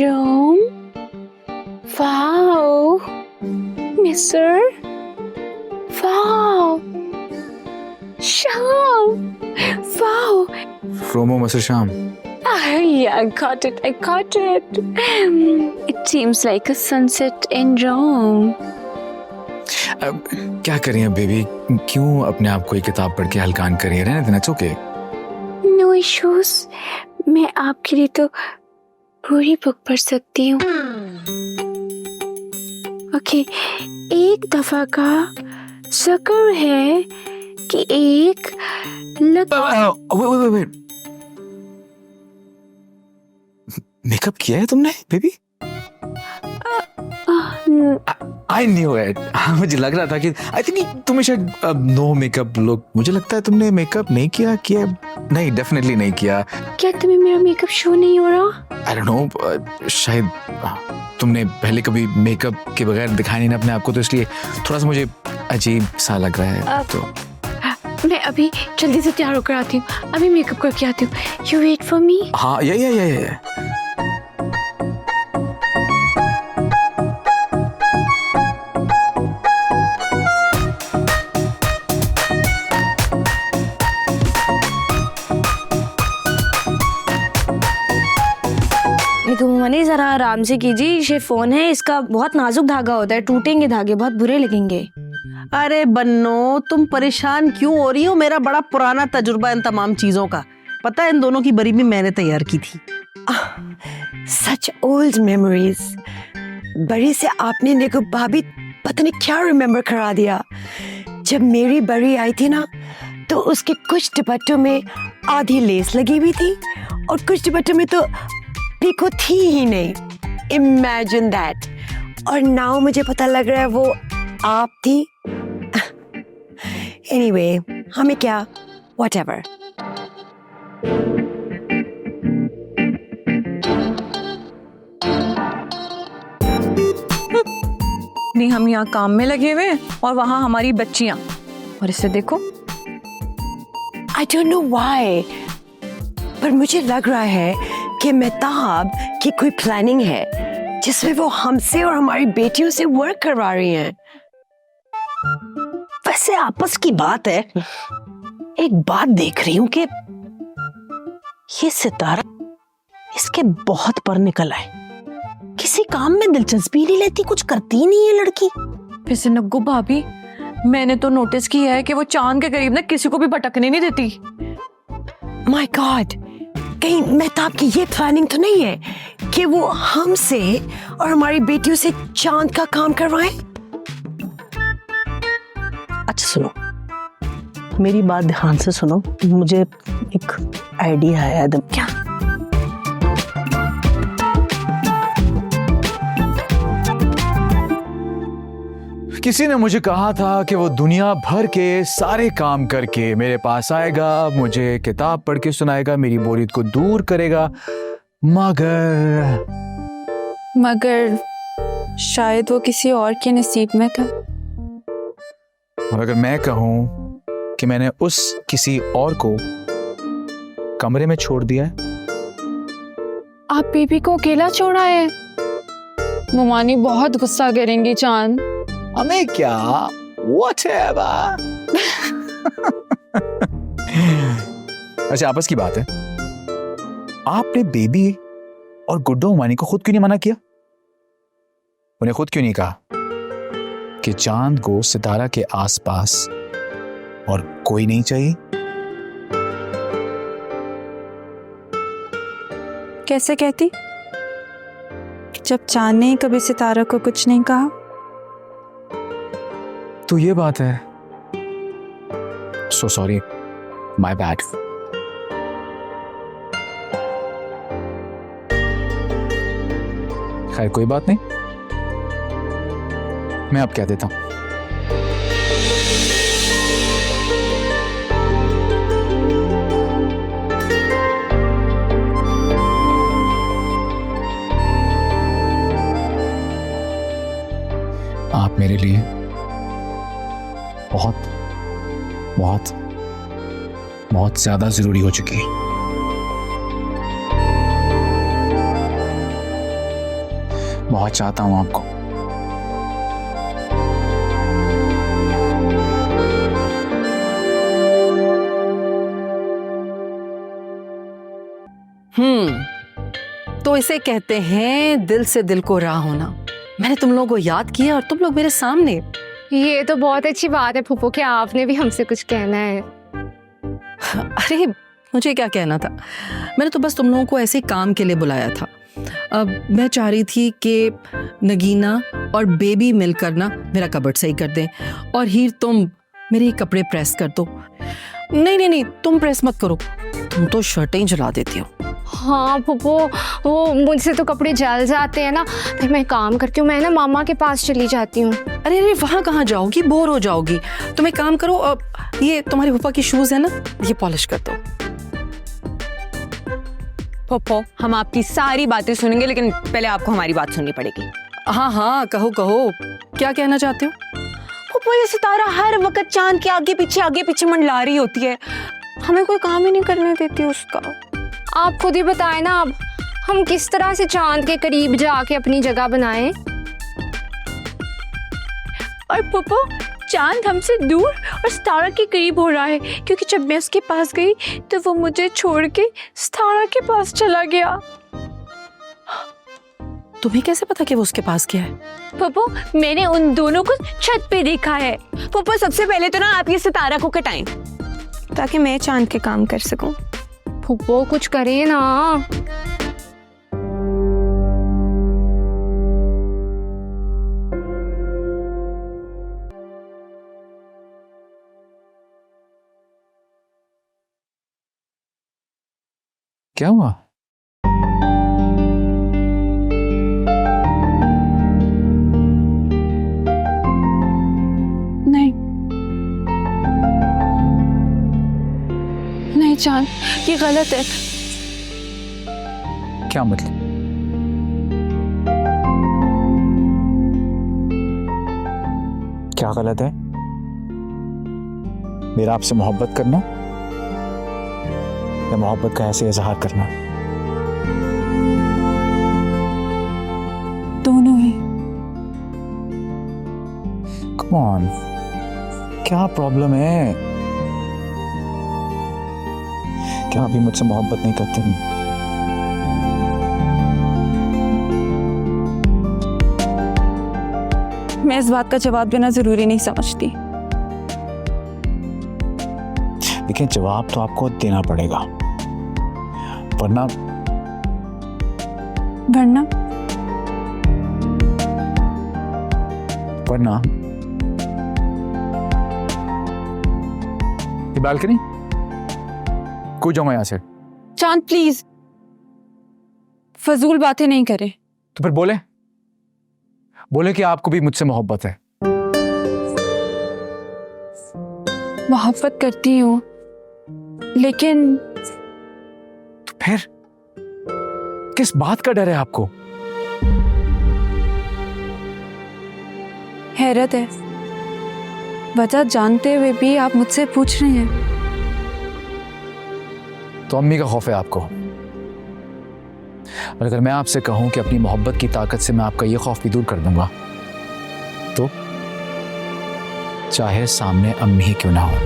Jerome? Wow. Mister? Wow. Sham. Wow. Romo, Mr. Sham. Yeah, I got it. It seems like a sunset in Rome. क्या करें अब baby, क्यों अपने आप को एक किताब पढ़ के हलकान करिए, रहने देना, ओके। No issues. मैं आपके लिए तो पूरी बुक पढ़ सकती हूँ। ओके, एक दफा का जिक्र है कि एक वेट, मेकअप किया है तुमने बेबी? I knew it. मुझे लग रहा था कि आई थिंक तुम्हें शायद नो मेकअप लुक, मुझे लगता है तुमने मेकअप नहीं किया। नहीं, डेफिनेटली नहीं किया। क्या तुम्हें मेरा मेकअप शो नहीं हो रहा? आई डोंट नो, शायद तुमने पहले कभी मेकअप के बगैर दिखाया नहीं ना अपने आप को, तो इसलिए थोड़ा सा मुझे अजीब सा लग रहा है। तो मैं अभी जल्दी से तैयार होकर आती हूँ, अभी मेकअप करके आती हूँ। You wait for me. हाँ, या मनी जरा आराम से कीजिए, ये फोन है, इसका बहुत नाजुक धागा होता है, टूटेंगे धागे, बहुत बुरे लगेंगे। अरे बन्नो, तुम परेशान क्यों हो रही हो? मेरा बड़ा पुराना तजुर्बा इन तमाम चीजों का। पता है, इन दोनों की बरी भी मैंने तैयार की थी। सच ओल्ड मेमोरीज। बड़ी से आपने मेरे को भाभी पता नहीं क्या रिमेम्बर करा दिया। जब मेरी बड़ी आई थी ना, तो उसके कुछ दुपट्टों में आधी लेस लगी हुई थी और कुछ दुपट्टों में तो पीको थी ही नहीं। Imagine that. और नाउ मुझे पता लग रहा है वो आप थी। एनीवे, हमें क्या, व्हाटएवर। नहीं, हम यहाँ काम में लगे हुए हैं और वहां हमारी बच्चियां, और इसे देखो। आई डोंट नो व्हाई, पर मुझे लग रहा है कि मेहताब की कोई प्लानिंग है जिसमें वो हमसे और हमारी बेटियों से वर्क करवा रही हैं। वैसे आपस की बात है, एक बात देख रही हूं कि ये सितारा इसके बहुत पर निकल आए। किसी काम में दिलचस्पी नहीं लेती, कुछ करती नहीं है लड़की। वैसे नग्गू भाभी, मैंने तो नोटिस किया है कि वो चांद के करीब ना किसी को भी भटकने नहीं देती। माय गॉड, कहीं मेहताब की ये प्लानिंग तो नहीं है कि वो हमसे और हमारी बेटियों से चांद का काम करवाएं? अच्छा सुनो, मेरी बात ध्यान से सुनो, मुझे एक आइडिया है। क्या? किसी ने मुझे कहा था कि वो दुनिया भर के सारे काम करके मेरे पास आएगा, मुझे किताब पढ़ के सुनाएगा, मेरी बोरियत को दूर करेगा, मगर शायद वो किसी और के नसीब में था। और अगर मैं कहूं कि मैंने उस किसी और को कमरे में छोड़ दिया है। आप बेबी को अकेला छोड़ा है? ममानी बहुत गुस्सा करेंगी चांद। हमें क्या, whatever। अच्छा, आपस की बात है, आपने बेबी और गुड्डो उमानी को खुद क्यों नहीं मना किया? उन्हें खुद क्यों नहीं कहा कि चांद को सितारा के आसपास और कोई नहीं चाहिए? कैसे कहती जब चांद ने कभी सितारा को कुछ नहीं कहा? तो ये बात है। So sorry, my bad. खैर, कोई बात नहीं, मैं अब कह देता हूं। आप मेरे लिए बहुत बहुत बहुत ज्यादा जरूरी हो चुकी है। बहुत चाहता हूं आपको। तो इसे कहते हैं दिल से दिल को राह होना। मैंने तुम लोगों को याद किया और तुम लोग मेरे सामने। ये तो बहुत अच्छी बात है फूफो कि आपने भी हमसे कुछ कहना है। अरे मुझे क्या कहना था, मैंने तो बस तुम लोगों को ऐसे काम के लिए बुलाया था। अब मैं चाह रही थी कि नगीना और बेबी मिलकर ना मेरा कबर्ड सही कर दें, और हीर तुम मेरे कपड़े प्रेस कर दो। नहीं नहीं नहीं, तुम प्रेस मत करो, तुम तो शर्टें ही जला देती हो। हाँ फूफो, वो मुझसे तो कपड़े जल जाते हैं ना, तो मैं काम करती हूँ, मैं ना मामा के पास चली जाती हूँ। अरे अरे वहाँ कहाँ जाओगी, बोर हो जाओगी। तुम एक काम करो, अब ये तुम्हारे पापा की शूज है ना, ये पॉलिश कर दो। पप्पो, हम आपकी सारी बातें सुनेंगे, लेकिन पहले आपको हमारी बात सुननी पड़ेगी। हाँ हाँ, कहो कहो, क्या कहना चाहते हो? पप्पो, ये सितारा हर वक्त चांद के आगे पीछे मंडला रही होती है, हमें कोई काम ही नहीं करने देती उसका। आप खुद ही बताएं ना, अब हम किस तरह से चांद के करीब जाके अपनी जगह बनाएं। और पप्पो, चांद हमसे दूर और सितारा के करीब हो रहा है, क्योंकि जब मैं उसके पास गई तो वो मुझे छोड़ के सितारा के पास चला गया। तुम्हें कैसे पता कि वो उसके पास गया है? पप्पो, मैंने उन दोनों को छत पे देखा है। पप्पो, सबसे पहले तो ना आप ये सितारा को कटाएं, ताकि मैं चांद के काम कर सकूं। फूफो कुछ करें ना। क्या हुआ? नहीं चांद, ये गलत है। क्या मतलब? क्या गलत है? मेरा आपसे मोहब्बत करना या मोहब्बत का ऐसे इजहार करना? दोनों ही। कम ऑन, क्या प्रॉब्लम है? क्या अभी मुझसे मोहब्बत नहीं करते? मैं इस बात का जवाब देना जरूरी नहीं समझती। लेकिन जवाब तो आपको देना पड़ेगा, वरना वरना ये बालकनी कूद जाऊंगा यहां से। चांद प्लीज, फजूल बातें नहीं करें। तो फिर बोले कि आपको भी मुझसे मोहब्बत है। मोहब्बत करती हूँ, लेकिन तो फिर किस बात का डर है आपको? हैरत है, वजह जानते हुए भी आप मुझसे पूछ रहे हैं। तो अम्मी का खौफ है आपको। और अगर मैं आपसे कहूं कि अपनी मोहब्बत की ताकत से मैं आपका ये खौफ भी दूर कर दूंगा, तो चाहे सामने अम्मी ही क्यों ना हो।